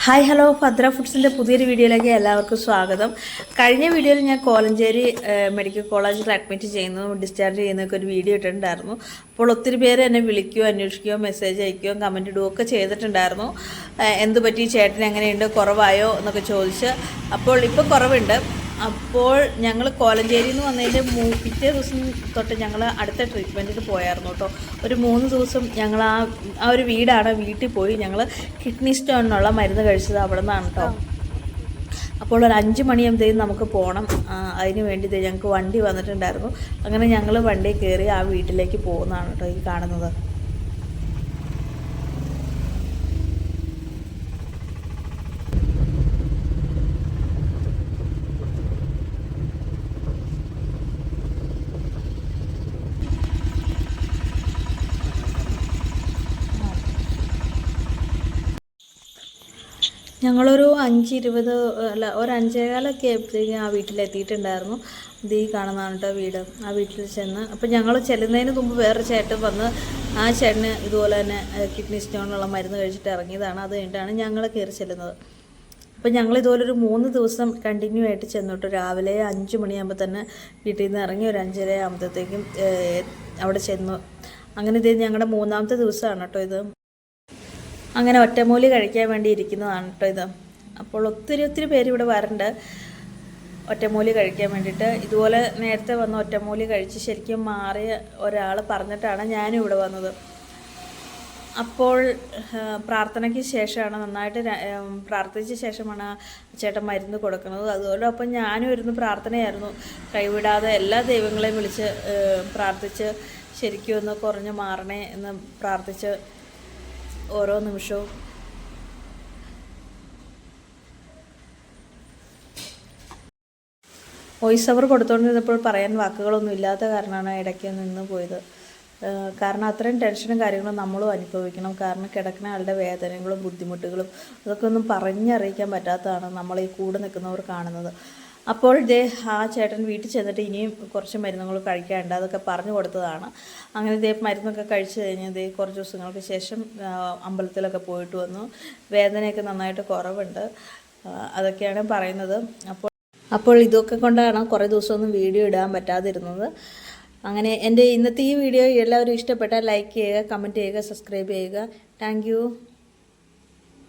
Hi hello Bhadra ഫുഡ്സിൻ്റെ പുതിയൊരു വീഡിയോയിലേക്ക് എല്ലാവർക്കും സ്വാഗതം. കഴിഞ്ഞ വീഡിയോയിൽ ഞാൻ കോലഞ്ചേരി മെഡിക്കൽ കോളേജിൽ അഡ്മിറ്റ് ചെയ്യുന്നതും ഡിസ്ചാർജ് ചെയ്യുന്നതൊക്കെ ഒരു വീഡിയോ ഇട്ടിട്ടുണ്ടായിരുന്നു. അപ്പോൾ ഒത്തിരി പേര് എന്നെ വിളിക്കുകയോ അന്വേഷിക്കുകയോ മെസ്സേജ് അയക്കുകയോ കമൻറ്റ് ഇടുകയോ ഒക്കെ ചെയ്തിട്ടുണ്ടായിരുന്നു. എന്ത് പറ്റി, ചേട്ടൻ എങ്ങനെയുണ്ട്, കുറവായോ എന്നൊക്കെ ചോദിച്ച്. അപ്പോൾ ഇപ്പോൾ കുറവുണ്ട്. അപ്പോൾ ഞങ്ങൾ കോലഞ്ചേരിയിൽ നിന്ന് വന്നതിൻ്റെ പിറ്റേ ദിവസം തൊട്ട് ഞങ്ങൾ അടുത്ത ട്രീറ്റ്മെൻറ്റിന് പോയായിരുന്നു കേട്ടോ. ഒരു 3 ദിവസം ഞങ്ങൾ ആ ഒരു വീട്ടിൽ പോയി ഞങ്ങൾ കിഡ്നി സ്റ്റോണിനുള്ള മരുന്ന് കഴിച്ചത് അവിടെ നിന്നാണ് കേട്ടോ. അപ്പോൾ ഒരു 5 മണിയാകുമ്പോഴത്തേക്കും നമുക്ക് പോകണം. അതിന് വേണ്ടി ഞങ്ങൾക്ക് വണ്ടി വന്നിട്ടുണ്ടായിരുന്നു. അങ്ങനെ ഞങ്ങൾ വണ്ടി കയറി ആ വീട്ടിലേക്ക് പോകുന്നതാണ് കേട്ടോ ഈ കാണുന്നത്. ഞങ്ങളൊരു 5:20 അല്ല ഒരു 5:15 ആയപ്പോഴത്തേക്കും ആ വീട്ടിലെത്തിയിട്ടുണ്ടായിരുന്നു. ഇത് ഈ കാണുന്നതാണ് കേട്ടോ വീട്. ആ വീട്ടിൽ ചെന്ന് അപ്പോൾ ഞങ്ങൾ ചെല്ലുന്നതിന് മുമ്പ് വേറൊരു ചേട്ടൻ വന്ന് ആ ചേട്ടന് ഇതുപോലെ തന്നെ കിഡ്നി സ്റ്റോണിനുള്ള മരുന്ന് കഴിച്ചിട്ട് ഇറങ്ങിയതാണ്. അത് കഴിഞ്ഞിട്ടാണ് ഞങ്ങൾ കയറി ചെല്ലുന്നത്. അപ്പോൾ ഞങ്ങൾ ഇതുപോലെ ഒരു 3 ദിവസം കണ്ടിന്യൂ ആയിട്ട് ചെന്നിട്ട് രാവിലെ 5 മണിയാകുമ്പോൾ തന്നെ വീട്ടിൽ നിന്ന് ഇറങ്ങി ഒരു 5:30 ആകുമ്പോഴത്തേക്കും അവിടെ ചെന്നു. അങ്ങനെ ഇത് ഞങ്ങളുടെ 3ാമത്തെ ദിവസമാണ് കേട്ടോ ഇത്. അങ്ങനെ ഒറ്റമൂലി കഴിക്കാൻ വേണ്ടി ഇരിക്കുന്നതാണ് കേട്ടോ ഇത്. അപ്പോൾ ഒത്തിരി പേര് ഇവിടെ വരണ്ട് ഒറ്റമൂലി കഴിക്കാൻ വേണ്ടിയിട്ട്. ഇതുപോലെ നേരത്തെ വന്ന് ഒറ്റമൂലി കഴിച്ച് ശരിക്കും മാറിയ ഒരാൾ പറഞ്ഞിട്ടാണ് ഞാനും ഇവിടെ വന്നത്. അപ്പോൾ പ്രാർത്ഥനയ്ക്ക് ശേഷമാണ്, നന്നായിട്ട് പ്രാർത്ഥിച്ച ശേഷമാണ് ചേട്ടൻ മരുന്ന് കൊടുക്കുന്നത്. അതുപോലെ അപ്പം ഞാനും ഇരുന്ന് പ്രാർത്ഥനയായിരുന്നു, കൈവിടാതെ എല്ലാ ദൈവങ്ങളെയും വിളിച്ച് പ്രാർത്ഥിച്ച് ശരിക്കും ഒന്ന് കുറഞ്ഞ് മാറണേ എന്ന് പ്രാർത്ഥിച്ച് ഓരോ നിമിഷവും വോയിസ് ഓവർ കൊടുത്തുകൊണ്ടിരുന്നപ്പോൾ പറയാൻ വാക്കുകളൊന്നും ഇല്ലാത്ത കാരണമാണ് ഇടയ്ക്ക് നിന്ന് പോയത്. കാരണം അത്രയും ടെൻഷനും കാര്യങ്ങളും നമ്മളും അനുഭവിക്കണം. കാരണം കിടക്കുന്ന ആളുടെ വേദനകളും ബുദ്ധിമുട്ടുകളും അതൊക്കെ ഒന്നും പറഞ്ഞറിയിക്കാൻ പറ്റാത്തതാണ് നമ്മൾ ഈ കൂടെ നിൽക്കുന്നവർ കാണുന്നത്. അപ്പോൾ ആ ചേട്ടൻ വീട്ടിൽ ചെന്നിട്ട് ഇനിയും കുറച്ച് മരുന്നുകൾ കഴിക്കാനുണ്ട്, അതൊക്കെ പറഞ്ഞു കൊടുത്തതാണ്. അങ്ങനെ മരുന്നൊക്കെ കഴിച്ച് കഴിഞ്ഞ് കുറച്ച് ദിവസങ്ങൾക്ക് ശേഷം അമ്പലത്തിലൊക്കെ പോയിട്ട് വന്നു. വേദനയൊക്കെ നന്നായിട്ട് കുറവുണ്ട്, അതൊക്കെയാണ് പറയുന്നത്. അപ്പോൾ ഇതൊക്കെ കൊണ്ടാണ് കുറേ ദിവസമൊന്നും വീഡിയോ ഇടാൻ പറ്റാതിരുന്നത്. അങ്ങനെ എൻ്റെ ഇന്നത്തെ ഈ വീഡിയോ എല്ലാവരും ഇഷ്ടപ്പെട്ടാൽ ലൈക്ക് ചെയ്യുക, കമൻറ്റ് ചെയ്യുക, സബ്സ്ക്രൈബ് ചെയ്യുക. താങ്ക്